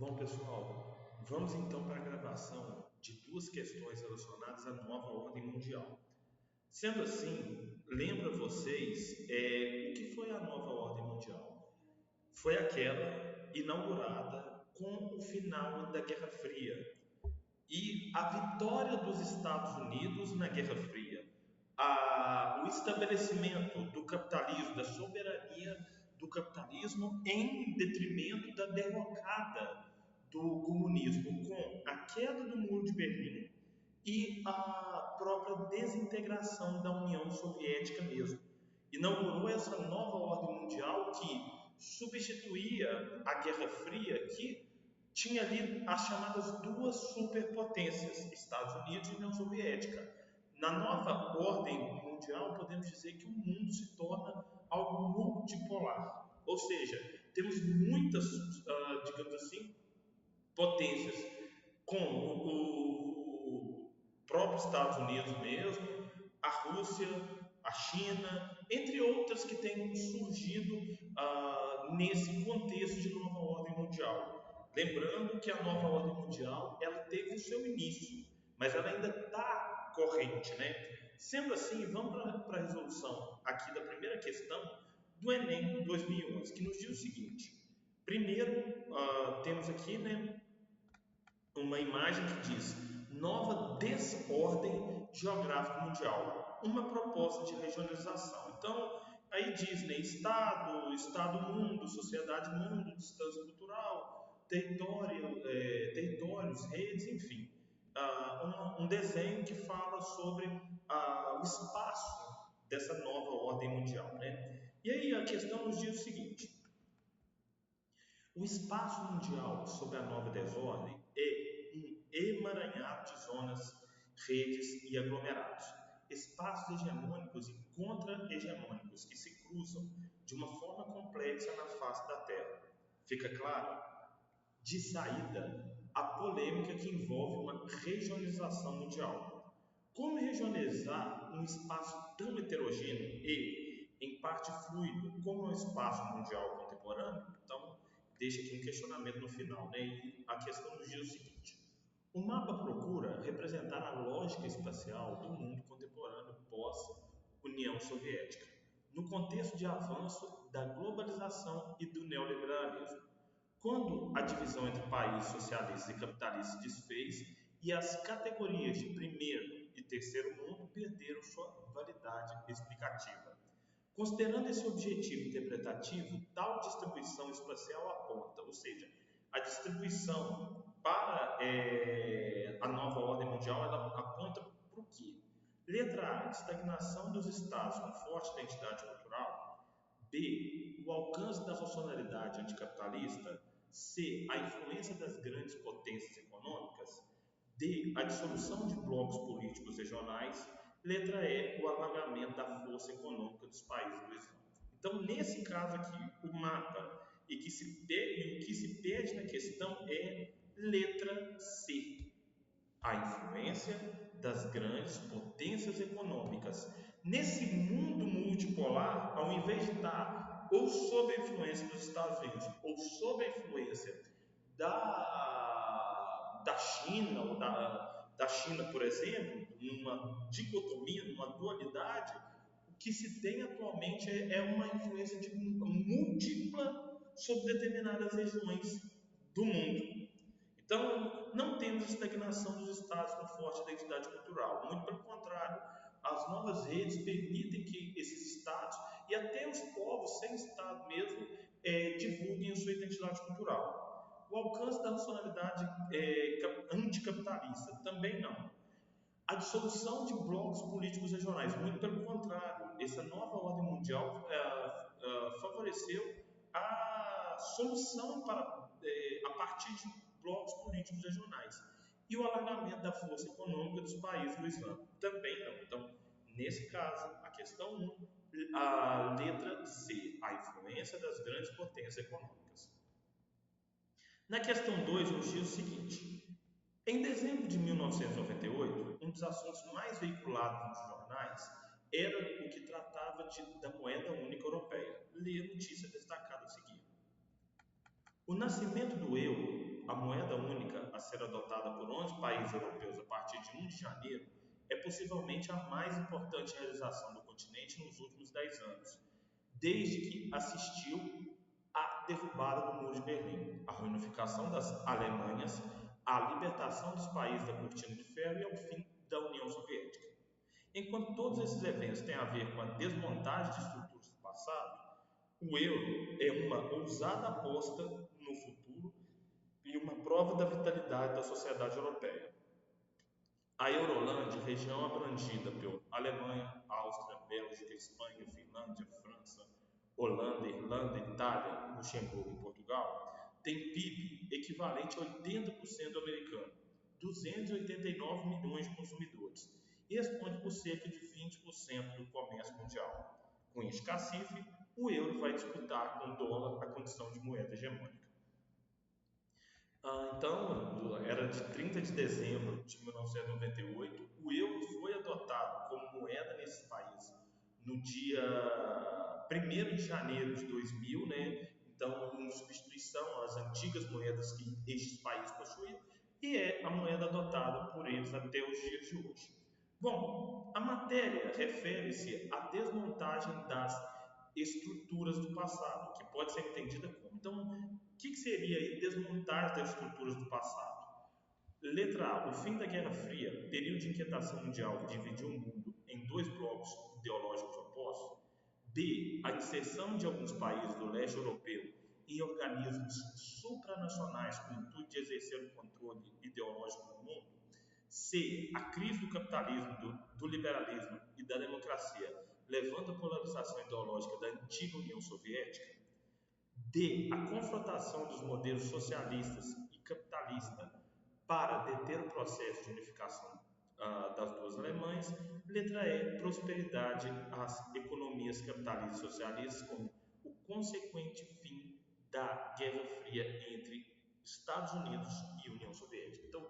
Bom, pessoal, vamos então para a gravação de duas questões relacionadas à nova ordem mundial. Sendo assim, lembro a vocês o que foi a nova ordem mundial. Foi aquela inaugurada com o final da Guerra Fria e a vitória dos Estados Unidos na Guerra Fria, o estabelecimento do capitalismo, da soberania do capitalismo em detrimento da derrocada do comunismo, com a queda do Muro de Berlim e a própria desintegração da União Soviética mesmo. Inaugurou essa nova ordem mundial que substituía a Guerra Fria, que tinha ali as chamadas duas superpotências, Estados Unidos e União Soviética. Na nova ordem mundial, podemos dizer que o mundo se torna algo multipolar, ou seja, temos muitas, digamos assim, potências, como o próprio Estados Unidos mesmo, a Rússia, a China, entre outras que têm surgido nesse contexto de nova ordem mundial. Lembrando que a nova ordem mundial ela teve o seu início, mas ela ainda está corrente, né? Sendo assim, vamos para a resolução aqui da primeira questão do Enem 2011, que nos diz o seguinte. Primeiro, temos aqui, né, uma imagem que diz nova desordem geográfica mundial, uma proposta de regionalização. Então, aí diz, né, Estado mundo, sociedade mundo, distância cultural, territórios, redes, enfim. Um desenho que fala sobre o espaço dessa nova ordem mundial, né? E aí a questão nos diz o seguinte: o espaço mundial sob a nova desordem é um emaranhado de zonas, redes e aglomerados, espaços hegemônicos e contra-hegemônicos que se cruzam de uma forma complexa na face da Terra. Fica claro? De saída, a polêmica que envolve uma regionalização mundial. Como regionalizar um espaço tão heterogêneo e, em parte, fluido como é o espaço mundial contemporâneo? Então, deixa aqui um questionamento no final, né? E a questão nos diz o seguinte: o mapa procura representar a lógica espacial do mundo contemporâneo pós-União Soviética, no contexto de avanço da globalização e do neoliberalismo, quando a divisão entre países socialistas e capitalistas se desfez e as categorias de primeiro e terceiro mundo perderam sua validade explicativa. Considerando esse objetivo interpretativo, tal distribuição espacial aponta, ou seja, a distribuição para a nova ordem mundial, ela aponta para o quê? Letra A, estagnação dos estados com forte identidade cultural. B, o alcance da racionalidade anticapitalista. C, a influência das grandes potências econômicas. D, a dissolução de blocos políticos regionais. Letra E, o alargamento da força econômica dos países do Islã. Então, nesse caso aqui, o mapa e o que se pede na questão é letra C, a influência das grandes potências econômicas. Nesse mundo multipolar, ao invés de estar ou sob a influência dos Estados Unidos ou sob a influência da China, ou da China, por exemplo, numa dicotomia, numa dualidade, o que se tem atualmente é uma influência múltipla sobre determinadas regiões do mundo. Então, não temos estagnação dos estados com forte identidade cultural. Muito pelo contrário, as novas redes permitem que esses estados e até os povos sem estado mesmo divulguem a sua identidade cultural. O alcance da nacionalidade anticapitalista também não. A dissolução de blocos políticos regionais, muito pelo contrário, essa nova ordem mundial favoreceu a solução a partir de blocos políticos regionais e o alargamento da força econômica dos países do Islã. Também não. Então, nesse caso, a questão 1, a letra C, a influência das grandes potências econômicas. Na questão 2, nos diz o seguinte: em dezembro de 1998, um dos assuntos mais veiculados nos jornais era o que tratava da moeda única europeia. Lê a notícia destacada a seguir. O nascimento do euro a moeda única a ser adotada por 11 países europeus a partir de 1 de janeiro é possivelmente a mais importante realização do continente nos últimos 10 anos, desde que assistiu à derrubada do Muro de Berlim, à reunificação das Alemanhas, à libertação dos países da cortina de ferro e ao fim da União Soviética. Enquanto todos esses eventos têm a ver com a desmontagem de estruturas do passado, o euro é uma ousada aposta no futuro e uma prova da vitalidade da sociedade europeia. A Eurolândia, região abrangida pela Alemanha, Áustria, Bélgica, Espanha, Finlândia, França, Holanda, Irlanda, Itália, Luxemburgo e Portugal, tem PIB equivalente a 80% do americano, 289 milhões de consumidores, e responde por cerca de 20% do comércio mundial. Com este cacife, o euro vai disputar com o dólar a condição de moeda hegemônica. Então, era de 30 de dezembro de 1998, o euro foi adotado como moeda nesse país no dia 1º de janeiro de 2000, né? Então, em substituição às antigas moedas que estes países possuíam, e é a moeda adotada por eles até os dias de hoje. Bom, a matéria refere-se à desmontagem das estruturas do passado, que pode ser entendida como. Então, o que seria aí desmontar das estruturas do passado? Letra A, o fim da Guerra Fria, período de inquietação mundial que dividiu o mundo em dois blocos ideológicos opostos. B, a inserção de alguns países do leste europeu em organismos supranacionais com o intuito de exercer o controle ideológico do mundo. C, a crise do capitalismo, do liberalismo e da democracia, levando à polarização ideológica da antiga União Soviética. D, a confrontação dos modelos socialistas e capitalista para deter o processo de unificação das duas Alemanhas. Letra E, prosperidade às economias capitalistas e socialistas como o consequente fim da Guerra Fria entre Estados Unidos e União Soviética. Então,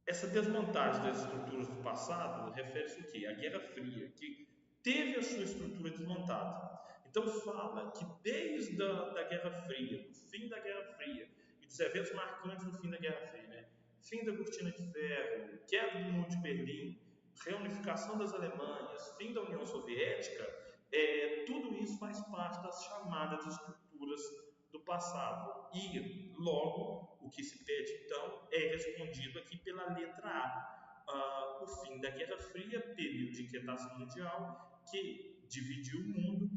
essa desmontagem das estruturas do passado refere-se ao quê? À Guerra Fria, que teve a sua estrutura desmontada. Então fala que desde a Guerra Fria, do fim da Guerra Fria e dos eventos marcantes do fim da Guerra Fria, né? Fim da cortina de ferro, queda do Muro de Berlim, reunificação das Alemanhas, fim da União Soviética, tudo isso faz parte das chamadas estruturas do passado. E logo o que se pede então é respondido aqui pela letra A. O fim da Guerra Fria, período de inquietação mundial que dividiu o mundo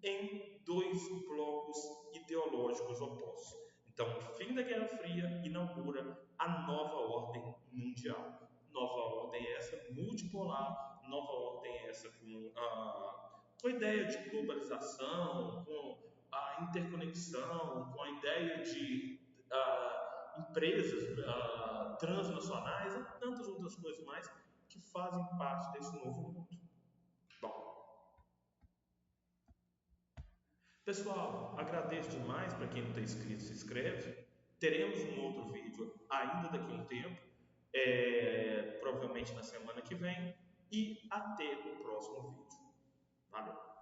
em dois blocos ideológicos opostos. Então, o fim da Guerra Fria inaugura a nova ordem mundial. Nova ordem essa multipolar, nova ordem essa com a ideia de globalização, com a interconexão, com a ideia de empresas transnacionais e tantas outras coisas mais que fazem parte desse novo mundo. Bom, pessoal, agradeço demais para quem não está inscrito, se inscreve. Teremos um outro vídeo ainda daqui a um tempo, provavelmente na semana que vem, e até o próximo vídeo. Valeu!